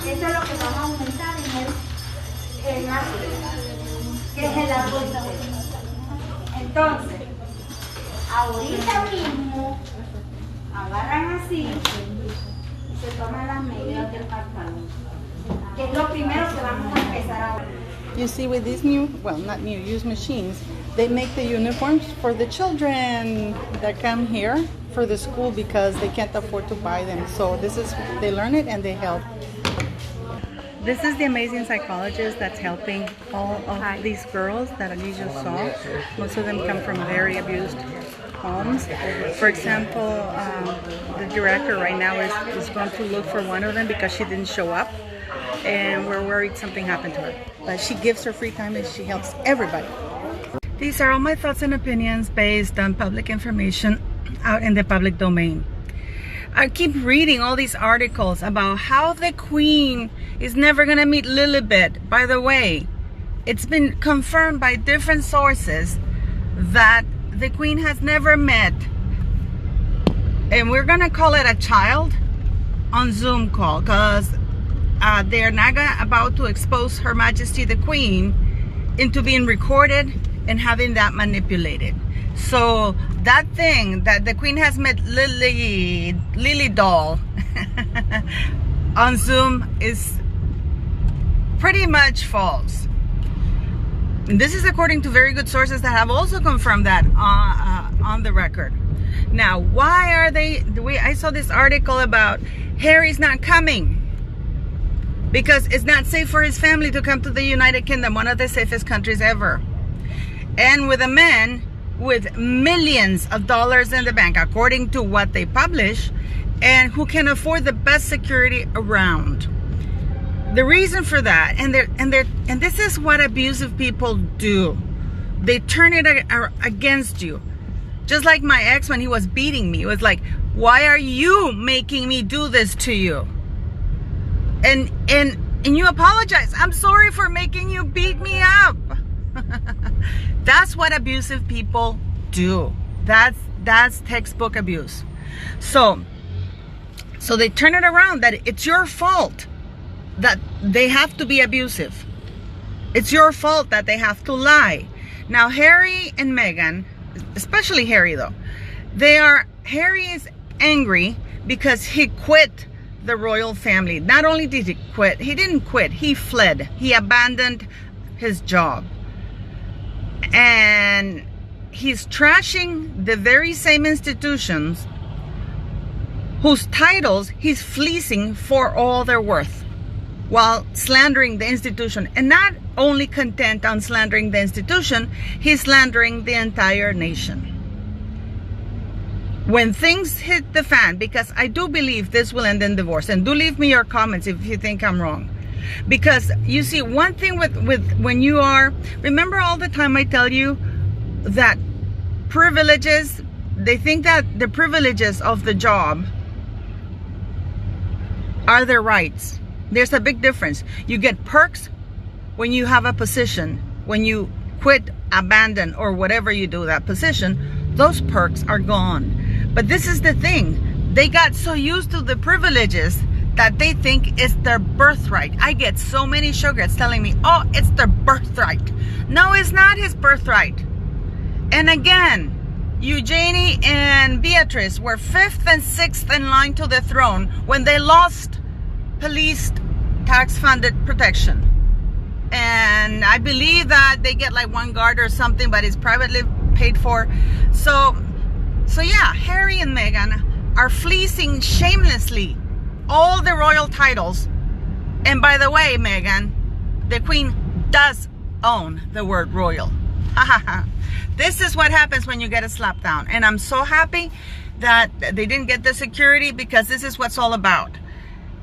Eso es lo que vamos a aumentar en el árbol, que es el árbol C. Entonces, ahorita mismo, agarran así y se toman las medidas del pantalón, que es lo primero que vamos a empezar ahora. You see, with these new, well, not new, used machines, they make the uniforms for the children that come here for the school because they can't afford to buy them. So this is, they learn it and they help. This is the amazing psychologist that's helping all of these girls that you just saw. Most of them come from very abused homes. For example, the director right now is going to look for one of them because she didn't show up, and we're worried something happened to her. But she gives her free time and she helps everybody. These are all my thoughts and opinions based on public information out in the public domain. I keep reading all these articles about how the Queen is never going to meet Lilibet. By the way, it's been confirmed by different sources that the Queen has never met, and we're going to call it a child on Zoom call, because they're not about to expose Her Majesty the Queen into being recorded and having that manipulated. So that thing that the Queen has met Lily doll on Zoom is pretty much false. And this is according to very good sources that have also confirmed that on the record. Now, why are they? I saw this article about Harry's not coming because it's not safe for his family to come to the United Kingdom, one of the safest countries ever. And with a man with millions of dollars in the bank, according to what they publish, and who can afford the best security around. The reason for that, and this is what abusive people do. They turn it against you. Just like my ex, when he was beating me, it was like, why are you making me do this to you? And you apologize. I'm sorry for making you beat me up. That's what abusive people do. That's textbook abuse. So they turn it around that it's your fault that they have to be abusive. It's your fault that they have to lie. Now, Harry and Meghan, especially Harry though, Harry is angry because he quit the royal family. Not only did he quit, he didn't quit, he fled. He abandoned his job. And he's trashing the very same institutions whose titles he's fleecing for all they're worth, while slandering the institution. And not only content on slandering the institution, he's slandering the entire nation. When things hit the fan, because I do believe this will end in divorce, and do leave me your comments if you think I'm wrong. Because you see, one thing with when you are, remember all the time I tell you that privileges, they think that the privileges of the job are their rights. There's a big difference. You get perks when you have a position. When you quit, abandon, or whatever you do that position, those perks are gone. But this is the thing. They got so used to the privileges that they think it's their birthright. I get so many sugars telling me, oh, it's their birthright. No, it's not his birthright. And again, Eugenie and Beatrice were 5th and 6th in line to the throne when they lost police tax-funded protection. And I believe that they get like one guard or something, but it's privately paid for. So yeah, Harry and Meghan are fleecing shamelessly all the royal titles. And by the way, Meghan, the Queen does own the word royal. This is what happens when you get a slap down. And I'm so happy that they didn't get the security, because this is what's all about.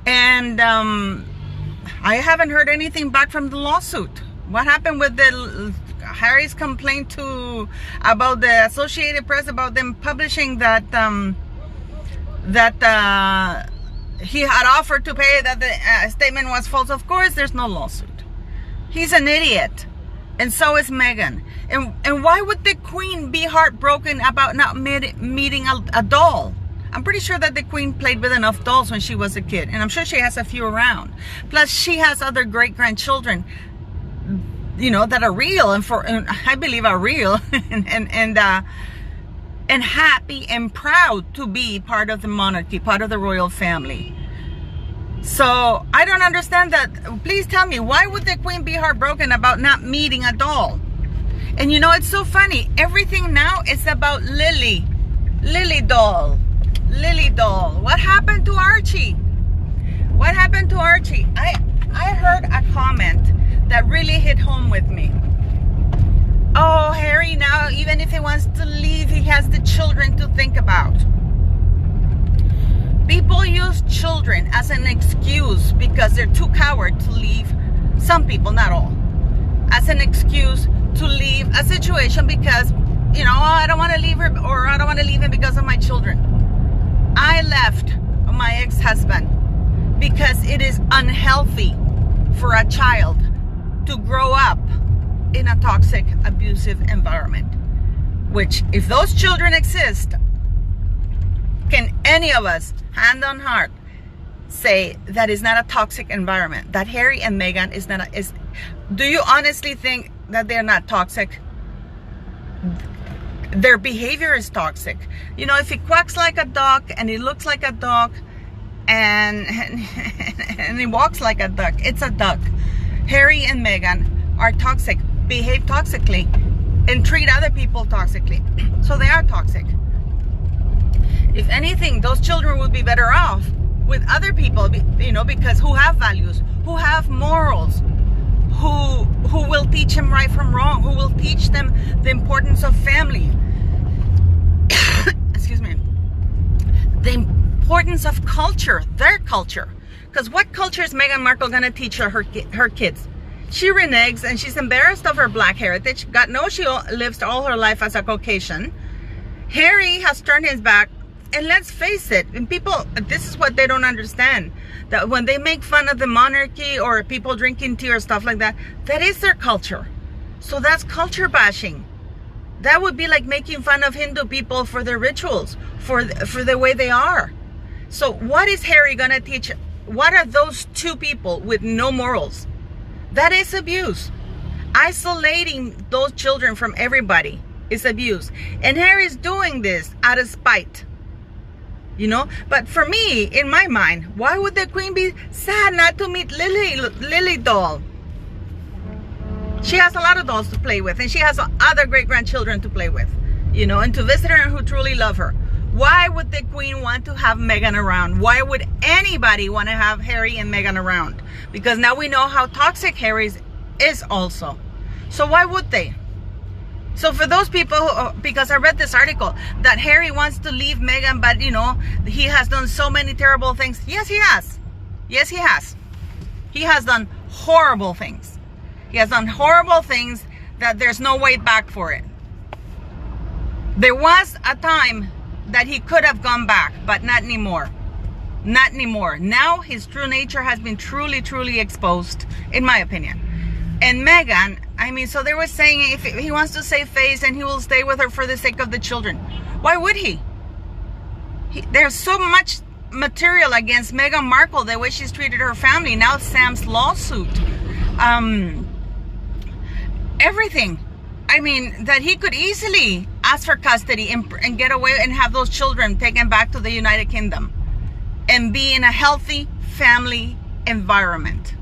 And I haven't heard anything back from the lawsuit. What happened with the Harry's complaint about the Associated Press about them publishing that he had offered to pay, that the statement was false? Of course, there's no lawsuit. He's an idiot, and so is Meghan. And why would the Queen be heartbroken about not meeting a doll? I'm pretty sure that the queen played with enough dolls when she was a kid, and I'm sure she has a few around. Plus, she has other great-grandchildren, you know, that are real, and I believe are real, and happy and proud to be part of the monarchy, part of the royal family. So I don't understand that. Please tell me, why would the queen be heartbroken about not meeting a doll? And you know, it's so funny. Everything now is about Lily doll. What happened to Archie? What happened to Archie? I heard a comment that really hit home with me. Oh, Harry now, even if he wants to leave, he has the children to think about. People use children as an excuse because they're too coward to leave. Some people, not all, as an excuse to leave a situation because, you know, oh, I don't want to leave her, or I don't want to leave him because of my children. I left my ex-husband because it is unhealthy for a child to grow up in a toxic, abusive environment. Which, if those children exist, can any of us, hand on heart, say that is not a toxic environment? That Harry and Meghan is not do you honestly think that they're not toxic? Their behavior is toxic. You know, if he quacks like a duck and he looks like a duck and he walks like a duck, it's a duck. Harry and Meghan are toxic, behave toxically, and treat other people toxically. So they are toxic. If anything, those children would be better off with other people, you know, because who have values, who have morals, who will teach them right from wrong, who will teach them the importance of family. Excuse me. The importance of culture, their culture. Because what culture is Meghan Markle going to teach her kids? She reneges and she's embarrassed of her black heritage. God knows she lives all her life as a Caucasian. Harry has turned his back. And let's face it, and people, this is what they don't understand, that when they make fun of the monarchy or people drinking tea or stuff like that, that is their culture. So that's culture bashing. That would be like making fun of Hindu people for their rituals, for the way they are. So what is Harry going to teach? What are those two people with no morals? That is abuse. Isolating those children from everybody is abuse. And Harry's doing this out of spite. You know, but for me, in my mind, why would the queen be sad not to meet Lily doll? She has a lot of dolls to play with, and she has other great-grandchildren to play with, you know, and to visit her who truly love her. Why would the queen want to have Meghan around? Why would anybody want to have Harry and Meghan around? Because now we know how toxic Harry is also. So why would they? So for those people, because I read this article, that Harry wants to leave Meghan, but, you know, he has done so many terrible things. Yes, he has. Yes, he has. He has done horrible things. He has done horrible things that there's no way back for it. There was a time that he could have gone back, but not anymore. Not anymore. Now his true nature has been truly, truly exposed, in my opinion. And Meghan, I mean, so they were saying if he wants to save face and he will stay with her for the sake of the children. Why would he? There's so much material against Meghan Markle, the way she's treated her family. Now Sam's lawsuit. Everything. I mean, that he could easily ask for custody and get away and have those children taken back to the United Kingdom and be in a healthy family environment.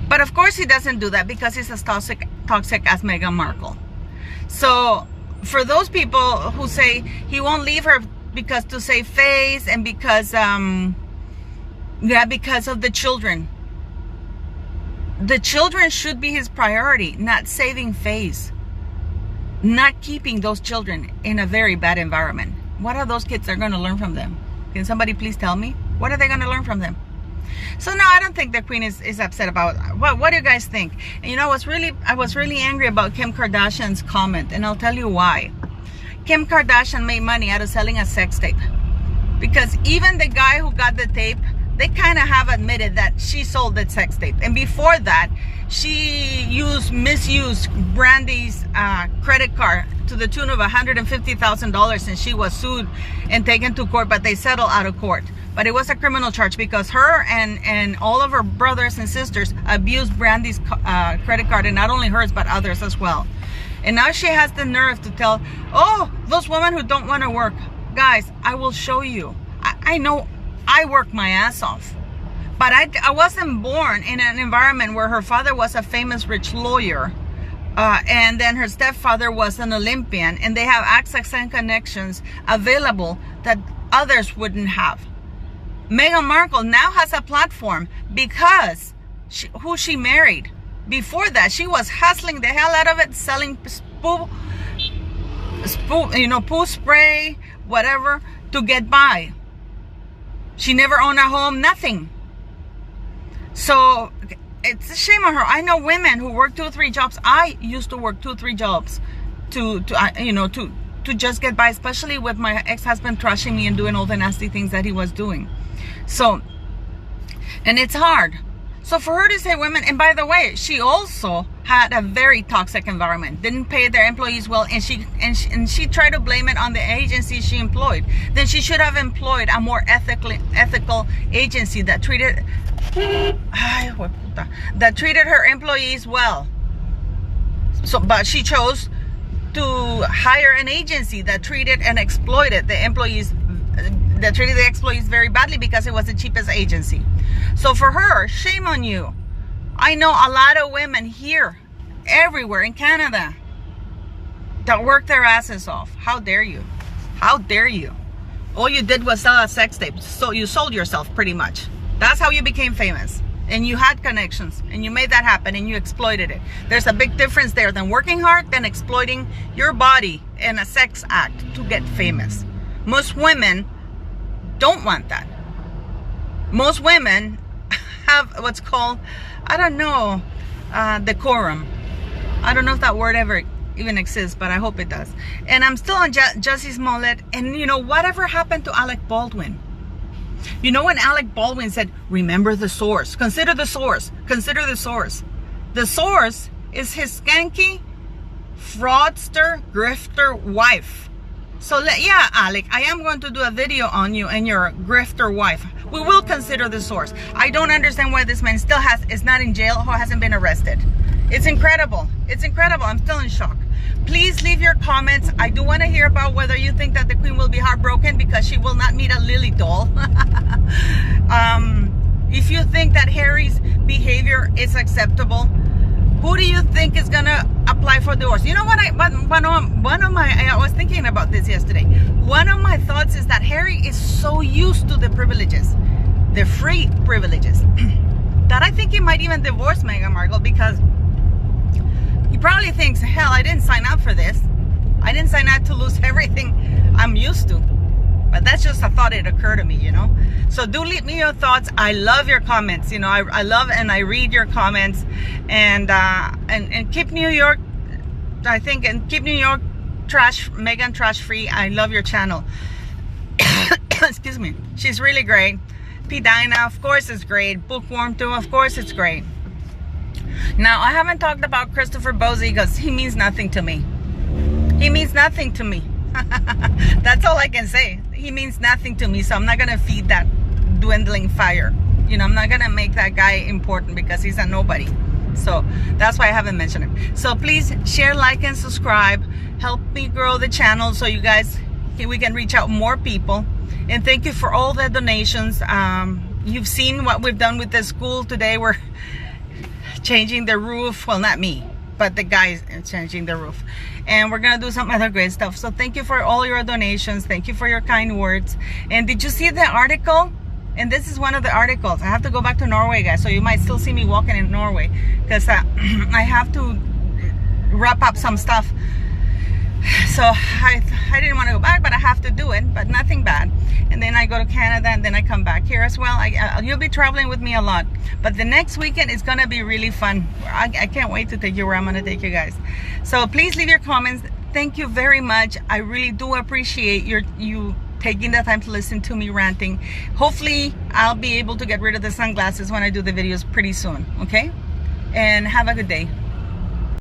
But of course he doesn't do that because he's as toxic as Meghan Markle. So for those people who say he won't leave her because to save face and because because of the children. The children should be his priority, not saving face. Not keeping those children in a very bad environment. What are those kids are going to learn from them? Can somebody please tell me? What are they going to learn from them? So no, I don't think the queen is upset about what do you guys think? And you know, I was really angry about Kim Kardashian's comment, and I'll tell you why. Kim Kardashian made money out of selling a sex tape. Because even the guy who got the tape they kind of have admitted that she sold the sex tape. And before that, she misused Brandy's credit card to the tune of $150,000, and she was sued and taken to court, but they settled out of court. But it was a criminal charge because her and all of her brothers and sisters abused Brandy's credit card, and not only hers, but others as well. And now she has the nerve to tell, oh, those women who don't want to work. Guys, I will show you. I know I work my ass off. But I wasn't born in an environment where her father was a famous rich lawyer. And then her stepfather was an Olympian. And they have access and connections available that others wouldn't have. Meghan Markle now has a platform because who she married. Before that, she was hustling the hell out of it, selling poo spray, whatever, to get by. She never owned a home, nothing. So it's a shame on her. I know women who work 2 or 3 jobs. I used to work 2 or 3 jobs to just get by, especially with my ex-husband trashing me and doing all the nasty things that he was doing. So, and it's hard. So for her to say women, and by the way, she also had a very toxic environment, didn't pay their employees well, and she tried to blame it on the agency she employed. Then she should have employed a more ethical agency that treated her employees well. So, but she chose to hire an agency that treated and exploited the employees. That treated the employees very badly because it was the cheapest agency. So for her, shame on you. I know a lot of women here, everywhere in Canada, that work their asses off. How dare you? How dare you? All you did was sell a sex tape. So you sold yourself pretty much. That's how you became famous. And you had connections and you made that happen and you exploited it. There's a big difference there than working hard than exploiting your body in a sex act to get famous. Most women don't want that. Most women have what's called, I don't know, decorum. I don't know if that word ever even exists, but I hope it does. And I'm still on Jussie Smollett. And you know, whatever happened to Alec Baldwin? You know, when Alec Baldwin said, remember the source, consider the source, consider the source. The source is his skanky, fraudster, grifter wife. So yeah, Alec, I am going to do a video on you and your grifter wife. We will consider the source. I don't understand why this man still is not in jail or hasn't been arrested. It's incredible. It's incredible. I'm still in shock. Please leave your comments. I do want to hear about whether you think that the Queen will be heartbroken because she will not meet a Lily doll. If you think that Harry's behavior is acceptable, who do you think is gonna apply for divorce? You know what? I was thinking about this yesterday. One of my thoughts is that Harry is so used to the privileges, the free privileges, that I think he might even divorce Meghan Markle because he probably thinks, hell, I didn't sign up for this. I didn't sign up to lose everything I'm used to. But that's just a thought that occurred to me, you know. So do leave me your thoughts. I love your comments. You know, I love and I read your comments. And keep New York, I think, and keep New York Meghan trash free. I love your channel. Excuse me. She's really great. P. Dinah, of course, is great. Bookworm too, of course, it's great. Now, I haven't talked about Christopher Bozy because he means nothing to me. He means nothing to me. That's all I can say. He means nothing to me, so I'm not gonna feed that dwindling fire. You know, I'm not gonna make that guy important because he's a nobody. So that's why I haven't mentioned him. So please share, like, and subscribe. Help me grow the channel so you guys, we can reach out more people. And thank you for all the donations. You've seen what we've done with the school today. We're changing the roof. Well, not me, but the guys changing the roof. And we're gonna do some other great stuff. So thank you for all your donations. Thank you for your kind words. And did you see the article? And this is one of the articles. I have to go back to Norway, guys, so you might still see me walking in Norway because I have to wrap up some stuff. So I didn't want to go back, but I have to do it, but nothing bad. And then I go to Canada and then I come back here as well. You'll be traveling with me a lot, but the next weekend is gonna be really fun. I can't wait to take you where I'm gonna take you guys. So please leave your comments. Thank you very much. I really do appreciate you taking the time to listen to me ranting. Hopefully, I'll be able to get rid of the sunglasses when I do the videos pretty soon, okay? And have a good day.